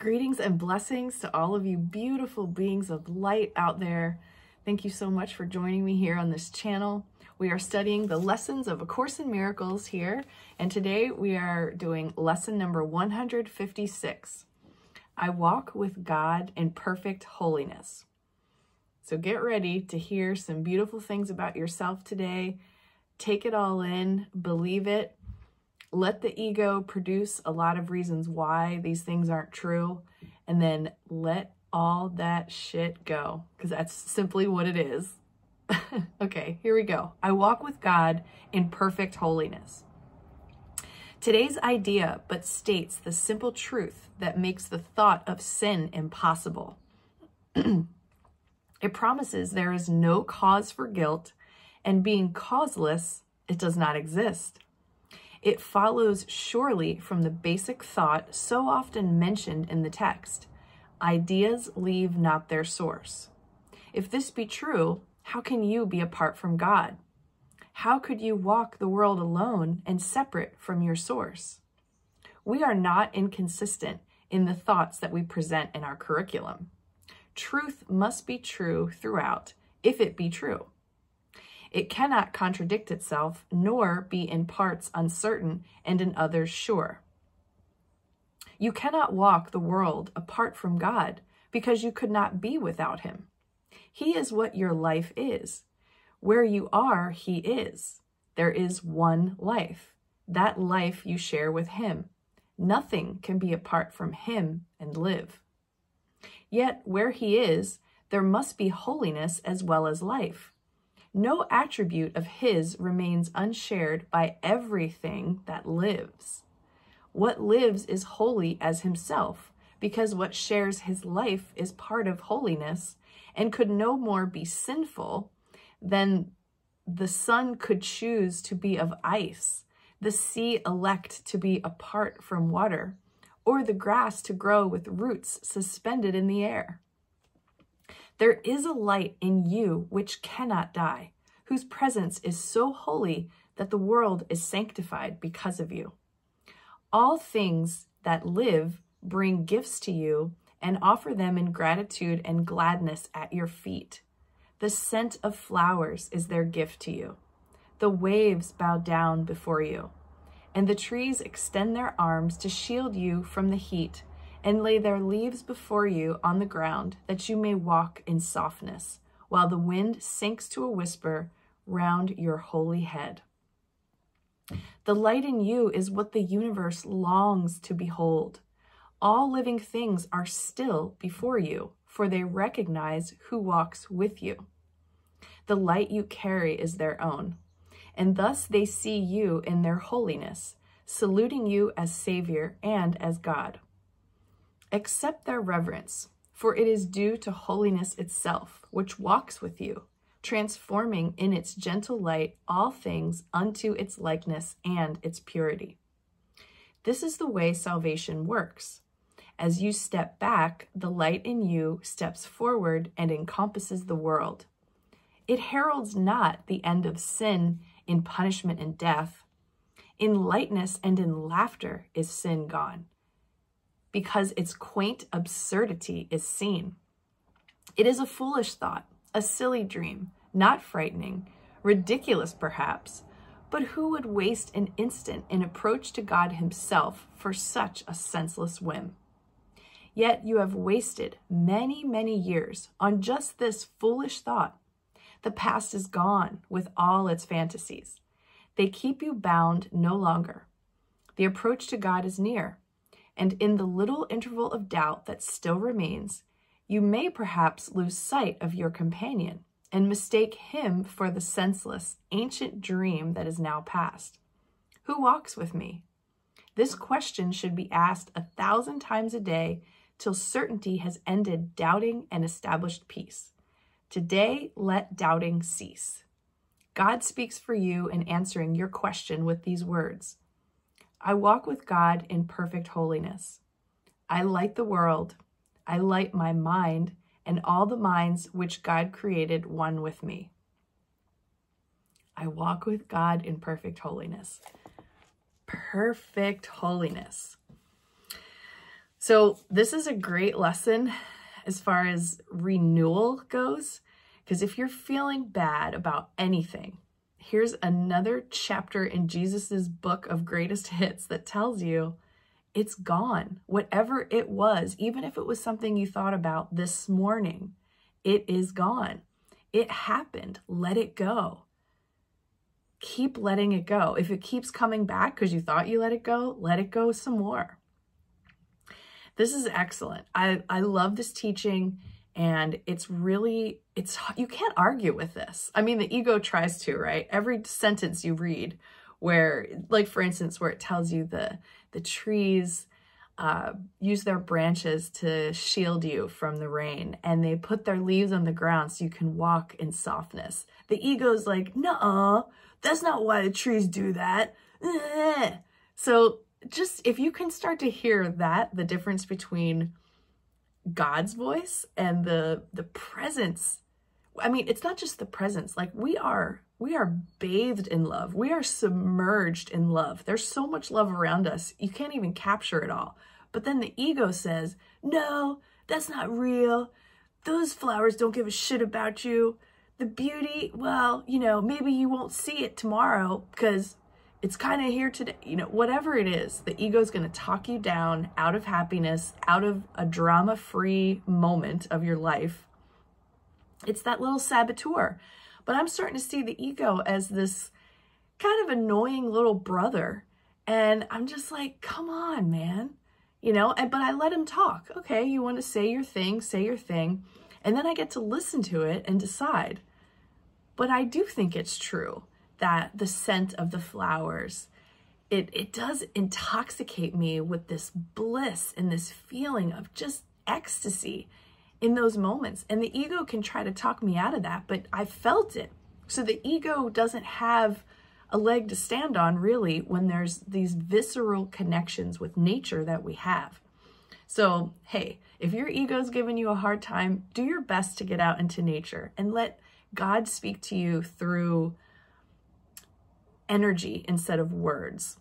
Greetings and blessings to all of you beautiful beings of light out there. Thank you so much for joining me here on this channel. We are studying the lessons of A Course in Miracles here, and today we are doing lesson number 156. I walk with God in perfect holiness. So get ready to hear some beautiful things about yourself today. Take it all in, believe it. Let the ego produce a lot of reasons why these things aren't true, and then let all that shit go, because that's simply what it is. Okay, here we go. I walk with God in perfect holiness. Today's idea but states the simple truth that makes the thought of sin impossible. It promises there is no cause for guilt, and being causeless, it does not exist. It follows surely from the basic thought so often mentioned in the text. Ideas leave not their source. If this be true, how can you be apart from God? How could you walk the world alone and separate from your source? We are not inconsistent in the thoughts that we present in our curriculum. Truth must be true throughout, if it be true. It cannot contradict itself, nor be in parts uncertain and in others sure. You cannot walk the world apart from God, because you could not be without him. He is what your life is. Where you are, he is. There is one life. That life you share with him. Nothing can be apart from him and live. Yet where he is, there must be holiness as well as life. No attribute of his remains unshared by everything that lives. What lives is holy as himself, because what shares his life is part of holiness and could no more be sinful than the sun could choose to be of ice, the sea elect to be apart from water, or the grass to grow with roots suspended in the air. There is a light in you which cannot die, whose presence is so holy that the world is sanctified because of you. All things that live bring gifts to you and offer them in gratitude and gladness at your feet. The scent of flowers is their gift to you. The waves bow down before you, and the trees extend their arms to shield you from the heat and lay their leaves before you on the ground that you may walk in softness, while the wind sinks to a whisper round your holy head. The light in you is what the universe longs to behold. All living things are still before you, for they recognize who walks with you. The light you carry is their own, and thus they see you in their holiness, saluting you as Savior and as God. Accept their reverence, for it is due to holiness itself, which walks with you, transforming in its gentle light all things unto its likeness and its purity. This is the way salvation works. As you step back, the light in you steps forward and encompasses the world. It heralds not the end of sin in punishment and death. In lightness and in laughter is sin gone, because its quaint absurdity is seen. It is a foolish thought, a silly dream, not frightening, ridiculous perhaps, but who would waste an instant in approach to God himself for such a senseless whim? Yet you have wasted many, many years on just this foolish thought. The past is gone with all its fantasies. They keep you bound no longer. The approach to God is near, and in the little interval of doubt that still remains, you may perhaps lose sight of your companion and mistake him for the senseless, ancient dream that is now past. Who walks with me? This question should be asked 1,000 times a day till certainty has ended doubting and established peace. Today, let doubting cease. God speaks for you in answering your question with these words. I walk with God in perfect holiness. I light the world. I light my mind and all the minds which God created one with me. I walk with God in perfect holiness. Perfect holiness. So this is a great lesson as far as renewal goes, because if you're feeling bad about anything, here's another chapter in Jesus's book of greatest hits that tells you it's gone. Whatever it was, even if it was something you thought about this morning, it is gone. It happened. Let it go. Keep letting it go. If it keeps coming back because you thought you let it go some more. This is excellent. I love this teaching, and it's you can't argue with this. I mean, the ego tries to, right? Every sentence you read where, like for instance, where it tells you the trees use their branches to shield you from the rain, and they put their leaves on the ground so you can walk in softness. The ego's like, nuh-uh, that's not why the trees do that. So just if you can start to hear that, the difference between God's voice and the presence. I mean, it's not just the presence. Like we are bathed in love. We are submerged in love. There's so much love around us. You can't even capture it all. But then the ego says, no, that's not real. Those flowers don't give a shit about you. The beauty, well, you know, maybe you won't see it tomorrow because it's kind of here today. You know, whatever it is, the ego is going to talk you down out of happiness, out of a drama-free moment of your life. It's that little saboteur. But I'm starting to see the ego as this kind of annoying little brother. And I'm just like, come on, man. You know, but I let him talk. Okay, you want to say your thing, say your thing. And then I get to listen to it and decide. But I do think it's true that the scent of the flowers, it does intoxicate me with this bliss and this feeling of just ecstasy in those moments. And the ego can try to talk me out of that, but I felt it. So the ego doesn't have a leg to stand on really when there's these visceral connections with nature that we have. So, hey, if your ego's giving you a hard time, do your best to get out into nature and let God speak to you through energy instead of words.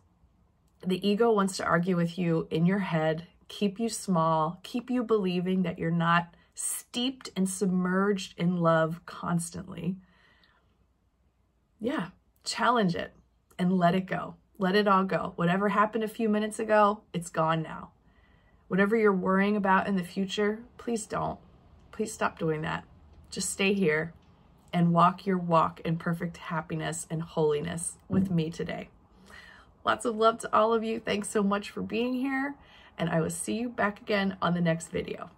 The ego wants to argue with you in your head, keep you small, keep you believing that you're not steeped and submerged in love constantly. Yeah, challenge it and let it go. Let it all go. Whatever happened a few minutes ago, it's gone now. Whatever you're worrying about in the future, please don't. Please stop doing that. Just stay here and walk your walk in perfect happiness and holiness with me today. Lots of love to all of you. Thanks so much for being here, and I will see you back again on the next video.